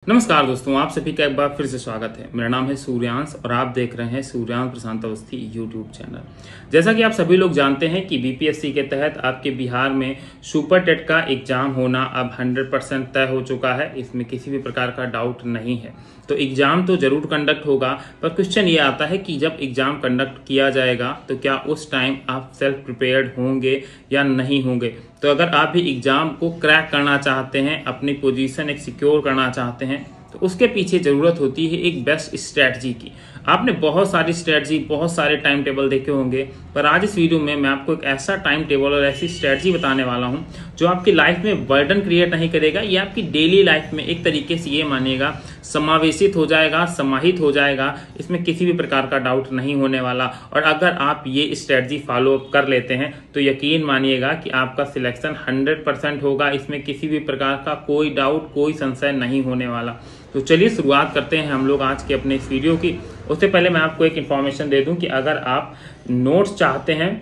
नमस्कार दोस्तों, आप सभी का एक बार फिर से स्वागत है। मेरा नाम है सूर्यांश और आप देख रहे हैं सूर्यांश प्रशांत अवस्थी यूट्यूब चैनल। जैसा कि आप सभी लोग जानते हैं कि बीपीएससी के तहत आपके बिहार में सुपर टेट का एग्जाम होना अब 100% तय हो चुका है। इसमें किसी भी प्रकार का डाउट नहीं है। तो एग्जाम तो जरूर कंडक्ट होगा, पर क्वेश्चन ये आता है कि जब एग्जाम कंडक्ट किया जाएगा तो क्या उस टाइम आप सेल्फ प्रिपेयर्ड होंगे या नहीं होंगे। तो अगर आप भी एग्जाम को क्रैक करना चाहते हैं, अपनी पोजीशन एक सिक्योर करना चाहते हैं, तो उसके पीछे जरूरत होती है एक बेस्ट स्ट्रैटेजी की। आपने बहुत सारी स्ट्रैटेजी, बहुत सारे टाइम टेबल देखे होंगे, पर आज इस वीडियो में मैं आपको एक ऐसा टाइम टेबल और ऐसी स्ट्रैटेजी बताने वाला हूं जो आपकी लाइफ में बर्डन क्रिएट नहीं करेगा। ये आपकी डेली लाइफ में एक तरीके से ये मानिएगा समावेशित हो जाएगा, समाहित हो जाएगा। इसमें किसी भी प्रकार का डाउट नहीं होने वाला। और अगर आप ये स्ट्रैटेजी फॉलो कर लेते हैं तो यकीन मानिएगा कि आपका सिलेक्शन 100% होगा। इसमें किसी भी प्रकार का कोई डाउट, कोई संशय नहीं होने वाला। तो चलिए शुरुआत करते हैं हम लोग आज के अपने इस वीडियो की। उससे पहले मैं आपको एक इन्फॉर्मेशन दे दूं कि अगर आप नोट्स चाहते हैं,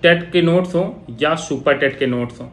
टेट के नोट्स हो या सुपर टेट के नोट्स हो,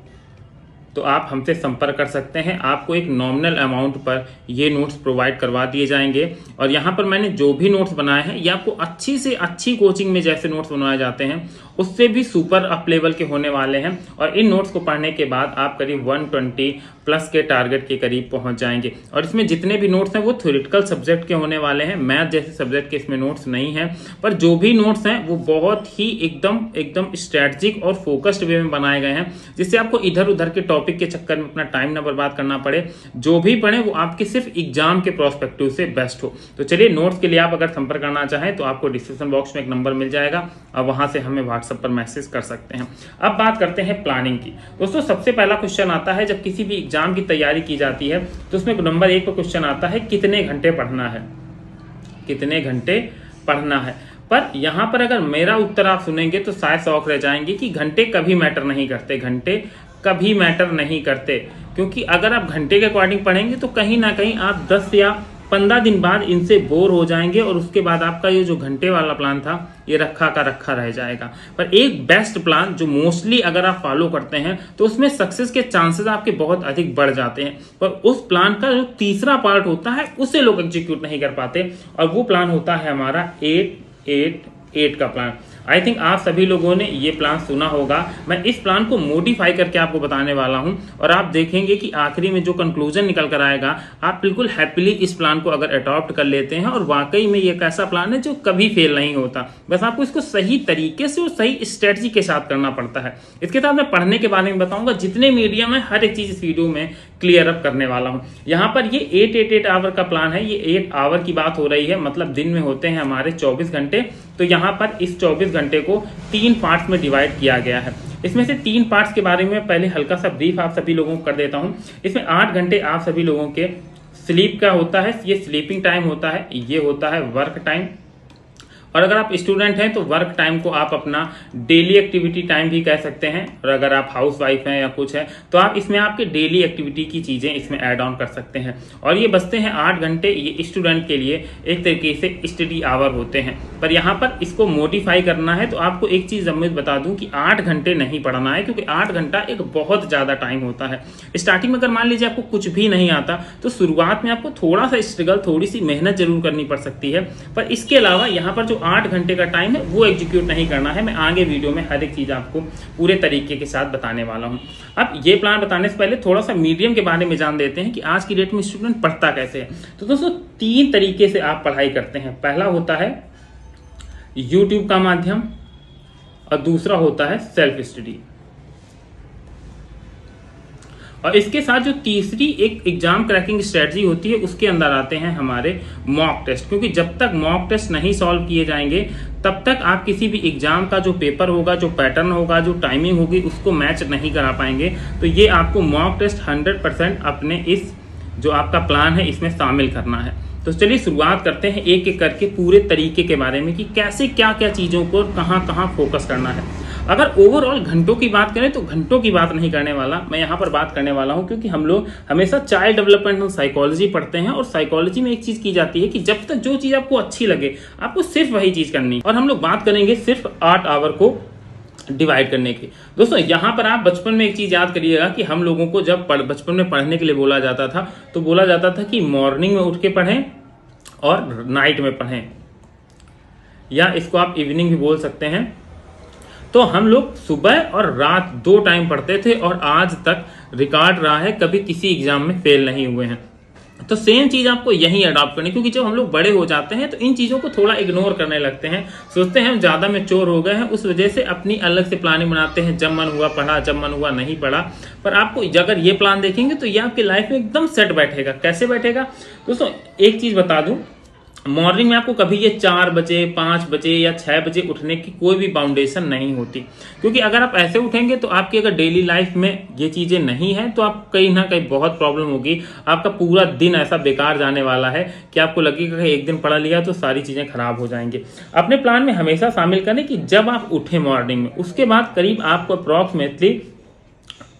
तो आप हमसे संपर्क कर सकते हैं। आपको एक नॉमिनल अमाउंट पर ये नोट्स प्रोवाइड करवा दिए जाएंगे। और यहाँ पर मैंने जो भी नोट्स बनाए हैं ये आपको अच्छी से अच्छी कोचिंग में जैसे नोट्स बनवाए जाते हैं उससे भी सुपर अप लेवल के होने वाले हैं। और इन नोट्स को पढ़ने के बाद आप करीब 120 प्लस के टारगेट के करीब पहुंच जाएंगे। और इसमें जितने भी नोट्स हैं वो थ्योरेटिकल सब्जेक्ट के होने वाले हैं। मैथ जैसे सब्जेक्ट के इसमें नोट्स नहीं है, पर जो भी नोट्स हैं वो बहुत ही एकदम स्ट्रेटजिक और फोकस्ड वे में बनाए गए हैं, जिससे आपको इधर उधर के टॉपिक के चक्कर में अपना टाइम ना बर्बाद करना पड़े। जो भी पढ़े वो आपके सिर्फ एग्जाम के प्रोस्पेक्टिव से बेस्ट हो। तो चलिए, नोट्स के लिए आप अगर संपर्क करना चाहें तो आपको डिस्क्रिप्शन बॉक्स में एक नंबर मिल जाएगा और वहां से हमें व्हाट्सएप पर मैसेज कर सकते हैं। अब बात करते हैं प्लानिंग की। दोस्तों, सबसे पहला क्वेश्चन आता है जब किसी भी एग्जाम की तैयारी की जाती है तो उसमें नंबर 1 पर क्वेश्चन आता है कितने घंटे पढ़ना है, कितने घंटे पढ़ना है। पर यहां पर अगर मेरा उत्तर आप सुनेंगे तो शायद शौक रह जाएंगे कि घंटे कभी मैटर नहीं करते, घंटे कभी मैटर नहीं करते। क्योंकि अगर आप घंटे के अकॉर्डिंग पढ़ेंगे तो कहीं ना कहीं आप 10 या 15 दिन बाद इनसे बोर हो जाएंगे और उसके बाद आपका ये जो घंटे वाला प्लान था ये रखा का रखा रह जाएगा। पर एक बेस्ट प्लान जो मोस्टली अगर आप फॉलो करते हैं तो उसमें सक्सेस के चांसेस आपके बहुत अधिक बढ़ जाते हैं। पर उस प्लान का जो तीसरा पार्ट होता है उसे लोग एग्जीक्यूट नहीं कर पाते, और वो प्लान होता है हमारा 8-8-8 का प्लान। आई थिंक आप सभी लोगों ने ये प्लान सुना होगा। मैं इस प्लान को मॉडिफाई करके आपको बताने वाला हूं और आप देखेंगे कि आखिरी में जो कंक्लूजन निकल कर आएगा, आप बिल्कुल हैप्पीली इस प्लान को अगर अडॉप्ट कर लेते हैं और वाकई में ये एक ऐसा प्लान है जो कभी फेल नहीं होता। बस आपको इसको सही तरीके से और सही स्ट्रेटजी के साथ करना पड़ता है। इसके साथ मैं पढ़ने के बारे में बताऊंगा, जितने मीडियम है हर एक चीज इस वीडियो में क्लियर अप करने वाला हूं। यहाँ पर ये 8-8-8 आवर का प्लान है। ये 8 आवर की बात हो रही है, मतलब दिन में होते हैं हमारे 24 घंटे। तो यहाँ पर इस 24 घंटे को 3 पार्ट्स में डिवाइड किया गया है। इसमें से 3 पार्ट्स के बारे में पहले हल्का सा ब्रीफ आप सभी लोगों को कर देता हूं। इसमें 8 घंटे आप सभी लोगों के स्लीप का होता है, ये स्लीपिंग टाइम होता है। ये होता है वर्क टाइम। और अगर आप स्टूडेंट हैं तो वर्क टाइम को आप अपना डेली एक्टिविटी टाइम भी कह सकते हैं। और अगर आप हाउस वाइफ हैं या कुछ है तो आप इसमें आपके डेली एक्टिविटी की चीजें इसमें ऐड ऑन कर सकते हैं। और ये बचते हैं 8 घंटे, ये स्टूडेंट के लिए एक तरीके से स्टडी आवर होते हैं। पर यहाँ पर इसको मॉडिफाई करना है तो आपको एक चीज मैं बता दूं कि 8 घंटे नहीं पढ़ना है, क्योंकि 8 घंटा एक बहुत ज्यादा टाइम होता है। स्टार्टिंग में अगर मान लीजिए आपको कुछ भी नहीं आता तो शुरुआत में आपको थोड़ा सा स्ट्रगल, थोड़ी सी मेहनत जरूर करनी पड़ सकती है। पर इसके अलावा यहाँ पर जो 8 घंटे का टाइम है वो एग्जीक्यूट नहीं करना है। मैं आगे वीडियो में हर एक चीज आपको पूरे तरीके के साथ बताने वाला हूं। अब ये प्लान बताने से पहले थोड़ा सा मीडियम के बारे में जान देते हैं कि आज की डेट में स्टूडेंट पढ़ता कैसे है। तो दोस्तों, 3 तरीके से आप पढ़ाई करते हैं। पहला होता है यूट्यूब का माध्यम और दूसरा होता है सेल्फ स्टडी। और इसके साथ जो तीसरी एक एग्जाम क्रैकिंग स्ट्रेटजी होती है उसके अंदर आते हैं हमारे मॉक टेस्ट। क्योंकि जब तक मॉक टेस्ट नहीं सॉल्व किए जाएंगे तब तक आप किसी भी एग्जाम का जो पेपर होगा, जो पैटर्न होगा, जो टाइमिंग होगी उसको मैच नहीं करा पाएंगे। तो ये आपको मॉक टेस्ट 100% अपने इस जो आपका प्लान है इसमें शामिल करना है। तो चलिए शुरुआत करते हैं एक एक करके पूरे तरीके के बारे में कि कैसे क्या क्या चीजों को कहां कहां फोकस करना है। अगर ओवरऑल घंटों की बात करें तो घंटों की बात नहीं करने वाला, मैं यहाँ पर बात करने वाला हूँ क्योंकि हम लोग हमेशा चाइल्ड डेवलपमेंट और साइकोलॉजी पढ़ते हैं। और साइकोलॉजी में एक चीज की जाती है कि जब तक जो चीज आपको अच्छी लगे आपको सिर्फ वही चीज करनी। और हम लोग बात करेंगे सिर्फ 8 आवर को डिवाइड करने की। दोस्तों यहाँ पर आप बचपन में एक चीज याद करिएगा कि हम लोगों को जब बचपन में पढ़ने के लिए बोला जाता था तो बोला जाता था कि मॉर्निंग में उठ के पढ़ें और नाइट में पढ़ें, या इसको आप इवनिंग भी बोल सकते हैं। तो हम लोग सुबह और रात 2 टाइम पढ़ते थे और आज तक रिकॉर्ड रहा है, कभी किसी एग्जाम में फेल नहीं हुए हैं। तो सेम चीज आपको यही अडॉप्ट करनी, क्योंकि जब हम लोग बड़े हो जाते हैं तो इन चीजों को थोड़ा इग्नोर करने लगते हैं, सोचते हैं हम ज्यादा मैच्योर हो गए हैं, उस वजह से अपनी अलग से प्लानिंग बनाते हैं, जब मन हुआ पढ़ा, जब मन हुआ नहीं पढ़ा। पर आपको अगर ये प्लान देखेंगे तो ये आपकी लाइफ में एकदम सेट बैठेगा। कैसे बैठेगा दोस्तों, एक चीज बता दूं, मॉर्निंग में आपको कभी ये 4 बजे 5 बजे या 6 बजे उठने की कोई भी बाउंडेशन नहीं होती, क्योंकि अगर आप ऐसे उठेंगे तो आपकी अगर डेली लाइफ में ये चीजें नहीं है तो आप कहीं ना कहीं बहुत प्रॉब्लम होगी। आपका पूरा दिन ऐसा बेकार जाने वाला है कि आपको लगेगा कि एक दिन पढ़ा लिया तो सारी चीजें खराब हो जाएंगी। अपने प्लान में हमेशा शामिल करें कि जब आप उठे मॉर्निंग में, उसके बाद करीब आपको अप्रॉक्सीमेटली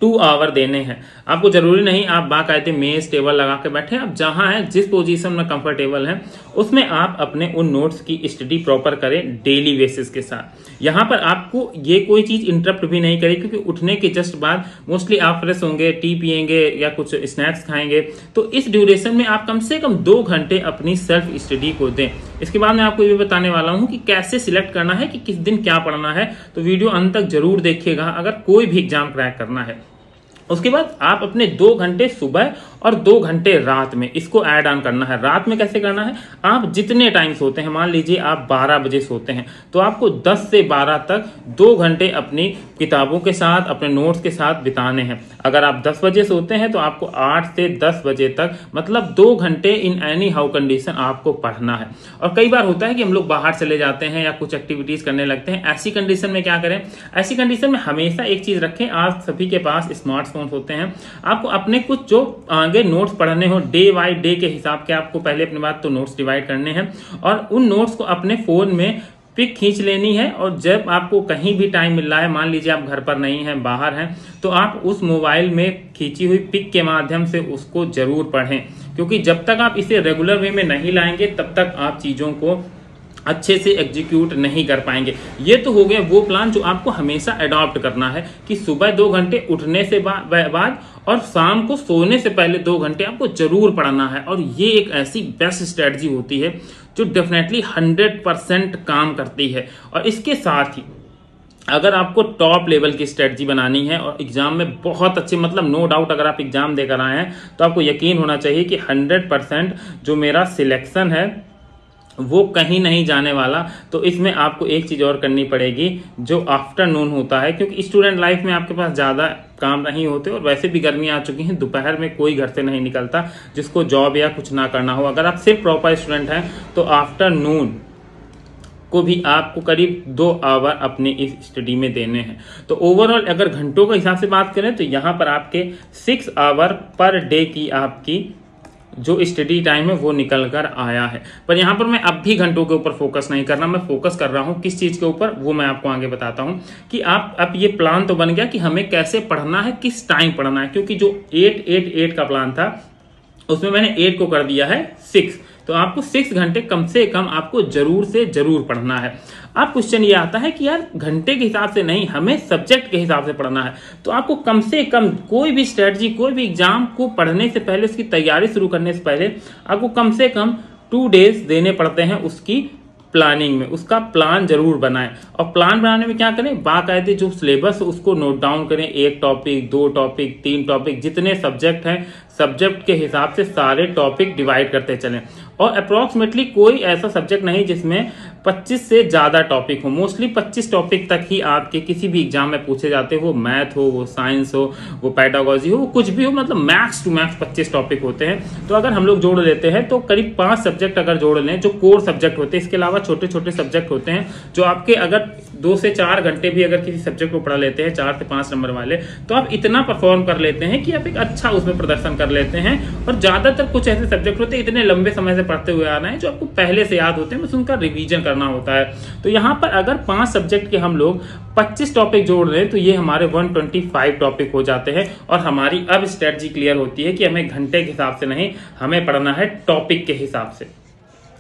2 आवर देने हैं। आपको जरूरी नहीं आप बाकायदे मेज टेबल लगा के बैठे, आप जहां है जिस पोजीशन में कंफर्टेबल हैं उसमें आप अपने उन नोट्स की स्टडी प्रॉपर करें डेली बेसिस के साथ। यहां पर आपको ये कोई चीज इंटरप्ट भी नहीं करेगी, क्योंकि उठने के जस्ट बाद मोस्टली आप फ्रेश होंगे, टी पियेंगे या कुछ स्नैक्स खाएंगे। तो इस ड्यूरेशन में आप कम से कम 2 घंटे अपनी सेल्फ स्टडी को दें। इसके बाद मैं आपको ये बताने वाला हूं कि कैसे सिलेक्ट करना है कि किस दिन क्या पढ़ना है, तो वीडियो अंत तक जरूर देखिएगा अगर कोई भी एग्जाम क्रैक करना है। उसके बाद आप अपने 2 घंटे सुबह और 2 घंटे रात में इसको ऐड ऑन करना है। रात में कैसे करना है, आप जितने टाइम सोते हैं, मान लीजिए आप 12 बजे सोते हैं तो आपको 10 से 12 तक 2 घंटे अपनी किताबों के साथ, अपने नोट्स के साथ बिताने हैं। अगर आप 10 बजे सोते हैं तो आपको 8 से 10 बजे तक मतलब 2 घंटे इन एनी हाउ कंडीशन आपको पढ़ना है। और कई बार होता है कि हम लोग बाहर चले जाते हैं या कुछ एक्टिविटीज करने लगते हैं, ऐसी कंडीशन में क्या करें, ऐसी कंडीशन में हमेशा एक चीज रखें, आज सभी के पास स्मार्टफोन होते हैं, आपको अपने कुछ जो आगे नोट्स पढ़ने हो डे बाय डे के हिसाब के आपको पहले अपनी बात तो नोट्स डिवाइड करने हैं और उन नोट्स को अपने फोन में पिक खींच लेनी है। और जब आपको कहीं भी टाइम मिल रहा है, मान लीजिए आप घर पर नहीं हैं, बाहर हैं, तो आप उस मोबाइल में खींची हुई पिक के माध्यम से उसको जरूर पढ़ें, क्योंकि जब तक आप इसे रेगुलर वे में नहीं लाएंगे तब तक आप चीजों को अच्छे से एग्जीक्यूट नहीं कर पाएंगे। ये तो हो गया वो प्लान जो आपको हमेशा अडॉप्ट करना है कि सुबह 2 घंटे उठने से बाद और शाम को सोने से पहले 2 घंटे आपको जरूर पढ़ना है। और ये एक ऐसी बेस्ट स्ट्रेटजी होती है जो डेफिनेटली 100% काम करती है। और इसके साथ ही अगर आपको टॉप लेवल की स्ट्रेटजी बनानी है और एग्जाम में बहुत अच्छे, मतलब नो डाउट अगर आप एग्जाम देकर आए हैं तो आपको यकीन होना चाहिए कि 100% जो मेरा सिलेक्शन है वो कहीं नहीं जाने वाला, तो इसमें आपको एक चीज और करनी पड़ेगी जो आफ्टरनून होता है, क्योंकि स्टूडेंट लाइफ में आपके पास ज्यादा काम नहीं होते और वैसे भी गर्मियां आ चुकी हैं, दोपहर में कोई घर से नहीं निकलता जिसको जॉब या कुछ ना करना हो। अगर आप सिर्फ प्रॉपर स्टूडेंट हैं तो आफ्टरनून को भी आपको करीब 2 आवर अपनी इस स्टडी में देने हैं। तो ओवरऑल अगर घंटों के हिसाब से बात करें तो यहाँ पर आपके 6 आवर पर डे की आपकी जो स्टडी टाइम है वो निकल कर आया है। पर यहाँ पर मैं अब भी घंटों के ऊपर फोकस नहीं करना, मैं फोकस कर रहा हूँ किस चीज के ऊपर, वो मैं आपको आगे बताता हूँ कि आप अब ये प्लान तो बन गया कि हमें कैसे पढ़ना है, किस टाइम पढ़ना है, क्योंकि जो 8-8-8 का प्लान था उसमें मैंने 8 को कर दिया है 6, तो आपको 6 घंटे कम से कम आपको जरूर से जरूर पढ़ना है। अब क्वेश्चन ये आता है कि यार घंटे के हिसाब से नहीं, हमें सब्जेक्ट के हिसाब से पढ़ना है। तो आपको कम से कम कोई भी स्ट्रेटजी, कोई भी एग्जाम को पढ़ने से पहले, उसकी तैयारी शुरू करने से पहले आपको कम से कम 2 डेज देने पड़ते हैं उसकी प्लानिंग में। उसका प्लान जरूर बनाएं और प्लान बनाने में क्या करें, बाकायदे जो सिलेबस उसको नोट डाउन करें, 1 टॉपिक 2 टॉपिक 3 टॉपिक, जितने सब्जेक्ट हैं सब्जेक्ट के हिसाब से सारे टॉपिक डिवाइड करते चलें। और अप्रोक्सीमेटली कोई ऐसा सब्जेक्ट नहीं जिसमें 25 से ज्यादा टॉपिक हो, मोस्टली 25 टॉपिक तक ही आपके किसी भी एग्जाम में पूछे जाते हो, मैथ हो, वो साइंस हो, वो पेडागोजी हो, वो कुछ भी हो, मतलब मैक्स टू मैक्स 25 टॉपिक होते हैं। तो अगर हम लोग जोड़ लेते हैं तो करीब 5 सब्जेक्ट अगर जोड़ लें जो कोर सब्जेक्ट होते हैं, इसके अलावा छोटे छोटे सब्जेक्ट होते हैं जो आपके अगर 2 से 4 घंटे भी अगर किसी सब्जेक्ट को पढ़ा लेते हैं 4 से 5 नंबर वाले, तो आप इतना परफॉर्म कर लेते हैं कि आप एक अच्छा उसमें प्रदर्शन कर लेते हैं। और ज्यादातर कुछ ऐसे सब्जेक्ट होते हैं इतने लंबे समय से पढ़ते हुए आ रहे हैं जो आपको पहले से याद होते हैं, बस उनका रिवीजन करना होता है। तो यहाँ पर अगर 5 सब्जेक्ट के हम लोग 25 टॉपिक जोड़ रहे हैं तो ये हमारे 125 टॉपिक हो जाते हैं। और हमारी अब स्ट्रेटजी क्लियर होती है कि हमें घंटे के हिसाब से नहीं, हमें पढ़ना है टॉपिक के हिसाब से।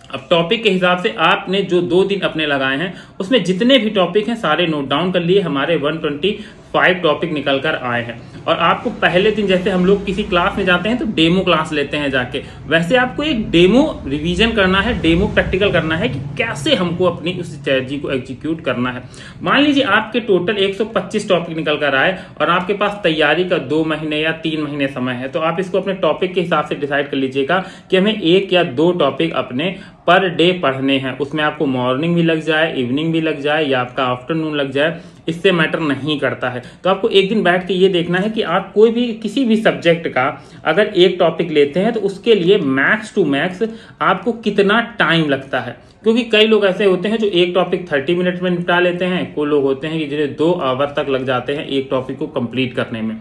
अब टॉपिक के हिसाब से आपने जो 2 दिन अपने लगाए हैं उसमें जितने भी टॉपिक हैं सारे नोट डाउन कर लिए। हमारे 125 टॉपिक निकल कर आए हैं। और आपको पहले दिन जैसे हम लोग किसी क्लास में जाते हैं तो डेमो क्लास लेते हैं जाके, वैसे आपको एक डेमो रिवीजन करना है, डेमो प्रैक्टिकल करना है कि कैसे हमको अपनी उस स्ट्रेटजी को एग्जीक्यूट करना है। मान लीजिए आपके टोटल 125 टॉपिक निकल कर आए और आपके पास तैयारी का 2 महीने या 3 महीने समय है, तो आप इसको अपने टॉपिक के हिसाब से डिसाइड कर लीजिएगा कि हमें 1 या 2 टॉपिक अपने पर डे पढ़ने हैं। उसमें आपको मॉर्निंग भी लग जाए, इवनिंग भी लग जाए या आपका आफ्टरनून लग जाए, इससे मैटर नहीं करता है। तो आपको एक दिन बैठ के ये देखना है कि आप कोई भी किसी भी सब्जेक्ट का अगर एक टॉपिक लेते हैं तो उसके लिए मैक्स टू मैक्स आपको कितना टाइम लगता है। क्योंकि कई लोग ऐसे होते हैं जो एक टॉपिक 30 मिनट में निपटा लेते हैं, कोई लोग होते हैं कि जिन्हें 2 आवर तक लग जाते हैं एक टॉपिक को कंप्लीट करने में।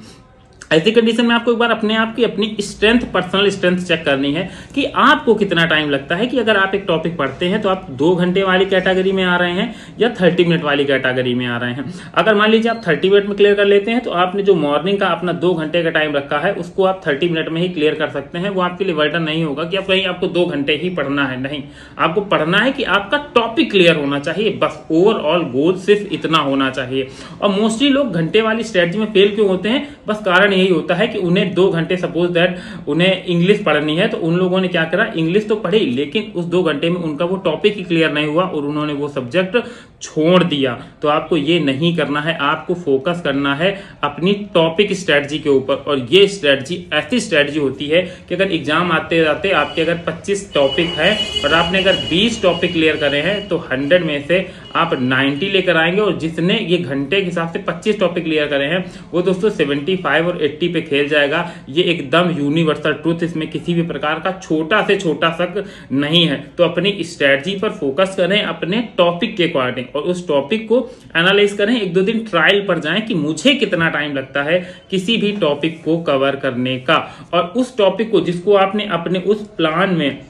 ऐसी कंडीशन में आपको एक बार अपने आप की अपनी स्ट्रेंथ, पर्सनल स्ट्रेंथ चेक करनी है कि आपको कितना टाइम लगता है। कि अगर आप एक टॉपिक पढ़ते हैं तो आप 2 घंटे वाली कैटेगरी में आ रहे हैं या 30 मिनट वाली कैटेगरी में आ रहे हैं। अगर मान लीजिए आप 30 मिनट में क्लियर कर लेते हैं तो आपने जो मॉर्निंग का अपना 2 घंटे का टाइम रखा है उसको आप 30 मिनट में ही क्लियर कर सकते हैं। वो आपके लिए बर्डन नहीं होगा कि आप कहीं आपको 2 घंटे ही पढ़ना है, नहीं, आपको पढ़ना है कि आपका टॉपिक क्लियर होना चाहिए, बस ओवरऑल गोल सिर्फ इतना होना चाहिए। और मोस्टली लोग घंटे वाली स्ट्रेटजी में फेल क्यों होते हैं? बस कारण यही होता है कि उन्हें 2 घंटे सपोज दैट उन्हें इंग्लिश पढ़नी है, तो उन लोगों ने क्या करा, इंग्लिश तो पढ़ी लेकिन उस 2 घंटे में उनका वो टॉपिक ही क्लियर नहीं हुआ और उन्होंने वो सब्जेक्ट छोड़ दिया। तो आपको ये नहीं करना है, आपको फोकस करना है अपनी टॉपिक स्ट्रेटजी के ऊपर। और ये स्ट्रेटजी ऐसी स्ट्रेटजी होती है कि अगर एग्जाम आते जाते आपके अगर 25 टॉपिक है और आपने अगर 20 टॉपिक क्लियर करे हैं तो 100 में से आप 90 लेकर आएंगे। और जिसने ये घंटे के हिसाब से 25 टॉपिक क्लियर करे हैं वो दोस्तों 75 और 80 पे खेल जाएगा। ये एकदम यूनिवर्सल ट्रूथ, इसमें किसी भी प्रकार का छोटा से छोटा शक नहीं है। तो अपनी स्ट्रेटजी पर फोकस करें अपने टॉपिक के अकॉर्डिंग और उस टॉपिक को एनालाइज करें। 1-2 दिन ट्रायल पर जाएं कि मुझे कितना टाइम लगता है किसी भी टॉपिक को कवर करने का। और उस टॉपिक को जिसको आपने अपने उस प्लान में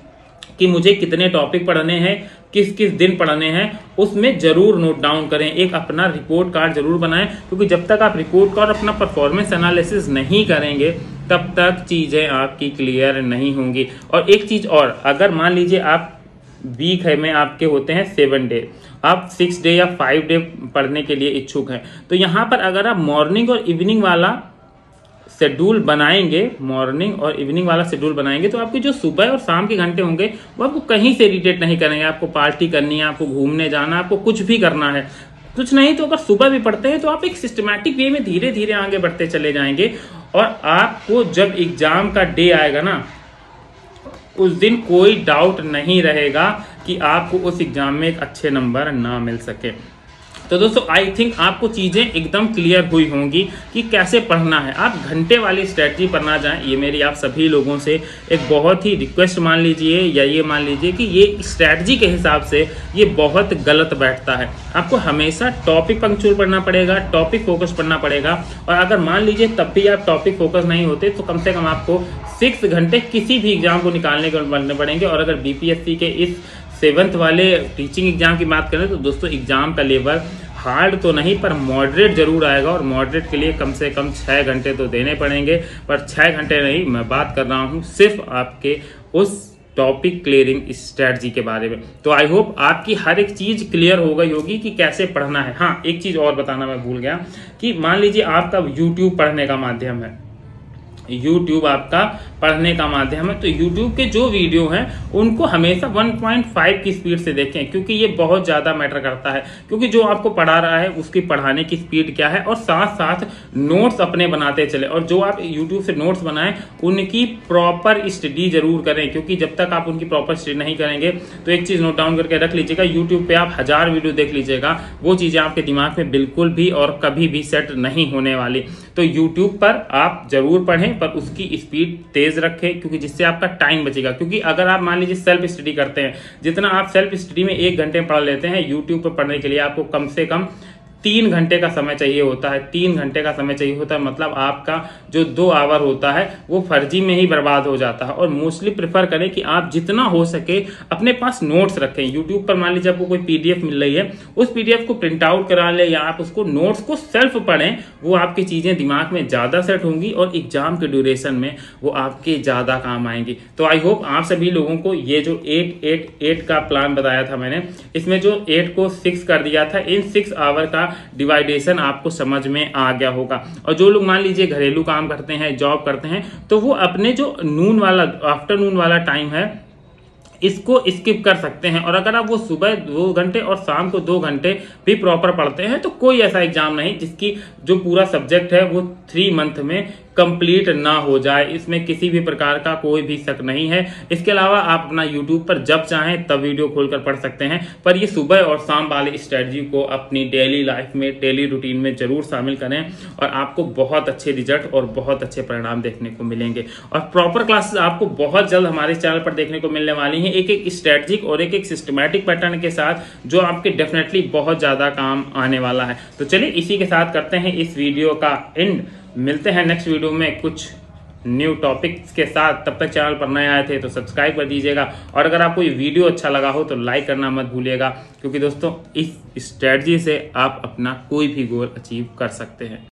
कि मुझे कितने टॉपिक पढ़ने हैं, किस किस दिन पढ़ने हैं, उसमें जरूर नोट डाउन करें। एक अपना रिपोर्ट कार्ड जरूर बनाएं, क्योंकि जब तक आप रिपोर्ट कार्ड अपना परफॉर्मेंस एनालिसिस नहीं करेंगे तब तक चीजें आपकी क्लियर नहीं होंगी। और एक चीज और, अगर मान लीजिए आप वीक है में आपके होते हैं 7 डे, आप 6 डे या 5 डे पढ़ने के लिए इच्छुक हैं, तो यहां पर अगर आप मॉर्निंग और इवनिंग वाला शेड्यूल बनाएंगे, मॉर्निंग और इवनिंग वाला शेड्यूल बनाएंगे, तो आपके जो सुबह और शाम के घंटे होंगे वो आपको कहीं से इरिटेट नहीं करेंगे। आपको पार्टी करनी है, आपको घूमने जाना, आपको कुछ भी करना है, कुछ नहीं तो अगर सुबह भी पढ़ते हैं तो आप एक सिस्टमैटिक वे में धीरे धीरे आगे बढ़ते चले जाएंगे। और आपको जब एग्जाम का डे आएगा ना, उस दिन कोई डाउट नहीं रहेगा कि आपको उस एग्जाम में एक अच्छे नंबर ना मिल सके। तो दोस्तों आई थिंक आपको चीजें एकदम क्लियर हुई होंगी कि कैसे पढ़ना है। आप घंटे वाली स्ट्रेटजी पर ना जाएं, ये मेरी आप सभी लोगों से एक बहुत ही रिक्वेस्ट मान लीजिए, या ये मान लीजिए कि ये स्ट्रेटजी के हिसाब से ये बहुत गलत बैठता है। आपको हमेशा टॉपिक पंक्चुअल पढ़ना पड़ेगा, टॉपिक फोकस पढ़ना पड़ेगा। और अगर मान लीजिए तब भी आप टॉपिक फोकस नहीं होते तो कम से कम आपको 6 घंटे किसी भी एग्जाम को निकालने के बनने पड़ेंगे। और अगर बीपीएससी के इस 7th वाले टीचिंग एग्जाम की बात करें तो दोस्तों एग्जाम का लेवल हार्ड तो नहीं पर मॉडरेट जरूर आएगा। और मॉडरेट के लिए कम से कम 6 घंटे तो देने पड़ेंगे, पर 6 घंटे नहीं, मैं बात कर रहा हूँ सिर्फ आपके उस टॉपिक क्लियरिंग स्ट्रेटजी के बारे में। तो आई होप आपकी हर एक चीज क्लियर हो गई होगी कि कैसे पढ़ना है। हाँ, एक चीज और बताना मैं भूल गया कि मान लीजिए आपका यूट्यूब पढ़ने का माध्यम है, YouTube आपका पढ़ने का माध्यम है, तो YouTube के जो वीडियो हैं उनको हमेशा 1.5 की स्पीड से देखें, क्योंकि ये बहुत ज्यादा मैटर करता है। क्योंकि जो आपको पढ़ा रहा है उसकी पढ़ाने की स्पीड क्या है, और साथ साथ नोट्स अपने बनाते चले। और जो आप YouTube से नोट्स बनाएं उनकी प्रॉपर स्टडी जरूर करें, क्योंकि जब तक आप उनकी प्रॉपर स्टडी नहीं करेंगे तो एक चीज नोट डाउन करके रख लीजिएगा, YouTube पे आप 1000 वीडियो देख लीजिएगा, वो चीजें आपके दिमाग में बिल्कुल भी और कभी भी सेट नहीं होने वाली। तो YouTube पर आप जरूर पढ़ें, पर उसकी स्पीड तेज रखें, क्योंकि जिससे आपका टाइम बचेगा। क्योंकि अगर आप मान लीजिए सेल्फ स्टडी करते हैं, जितना आप सेल्फ स्टडी में 1 घंटे पढ़ लेते हैं, YouTube पर पढ़ने के लिए आपको कम से कम 3 घंटे का समय चाहिए होता है। 3 घंटे का समय चाहिए होता है, मतलब आपका जो 2 आवर होता है वो फर्जी में ही बर्बाद हो जाता है। और मोस्टली प्रेफर करें कि आप जितना हो सके अपने पास नोट्स रखें। यूट्यूब पर मान लीजिए आपको कोई पीडीएफ मिल रही है, उस पीडीएफ को प्रिंट आउट करा ले या आप उसको नोट्स को सेल्फ पढ़ें, वो आपकी चीजें दिमाग में ज्यादा सेट होंगी और एग्जाम के ड्यूरेशन में वो आपके ज्यादा काम आएंगी। तो आई होप आप सभी लोगों को ये जो 8-8-8 का प्लान बताया था मैंने, इसमें जो 8 को 6 कर दिया था, इन 6 आवर का डिवाइडेशन आपको समझ में आ गया होगा। और जो लोग मान लीजिए घरेलू काम करते हैं, जॉब करते हैं, तो वो अपने जो नून वाला आफ्टरनून वाला टाइम है इसको स्किप कर सकते हैं। और अगर आप वो सुबह 2 घंटे और शाम को 2 घंटे भी प्रॉपर पढ़ते हैं तो कोई ऐसा एग्जाम नहीं जिसकी जो पूरा सब्जेक्ट है वो 3 मंथ में कंप्लीट ना हो जाए, इसमें किसी भी प्रकार का कोई भी शक नहीं है। इसके अलावा आप अपना यूट्यूब पर जब चाहें तब वीडियो खोलकर पढ़ सकते हैं, पर ये सुबह और शाम वाली स्ट्रेटजी को अपनी डेली लाइफ में, डेली रूटीन में जरूर शामिल करें और आपको बहुत अच्छे रिजल्ट और बहुत अच्छे परिणाम देखने को मिलेंगे। और प्रॉपर क्लासेस आपको बहुत जल्द हमारे चैनल पर देखने को मिलने वाली हैं, एक एक स्ट्रेटजिक और एक एक सिस्टमैटिक पैटर्न के साथ, जो आपके डेफिनेटली बहुत ज्यादा काम आने वाला है। तो चलिए इसी के साथ करते हैं इस वीडियो का एंड। मिलते हैं नेक्स्ट वीडियो में कुछ न्यू टॉपिक्स के साथ। तब तक चैनल पर नए आए थे तो सब्सक्राइब कर दीजिएगा, और अगर आपको ये वीडियो अच्छा लगा हो तो लाइक करना मत भूलिएगा, क्योंकि दोस्तों इस स्ट्रेटजी से आप अपना कोई भी गोल अचीव कर सकते हैं।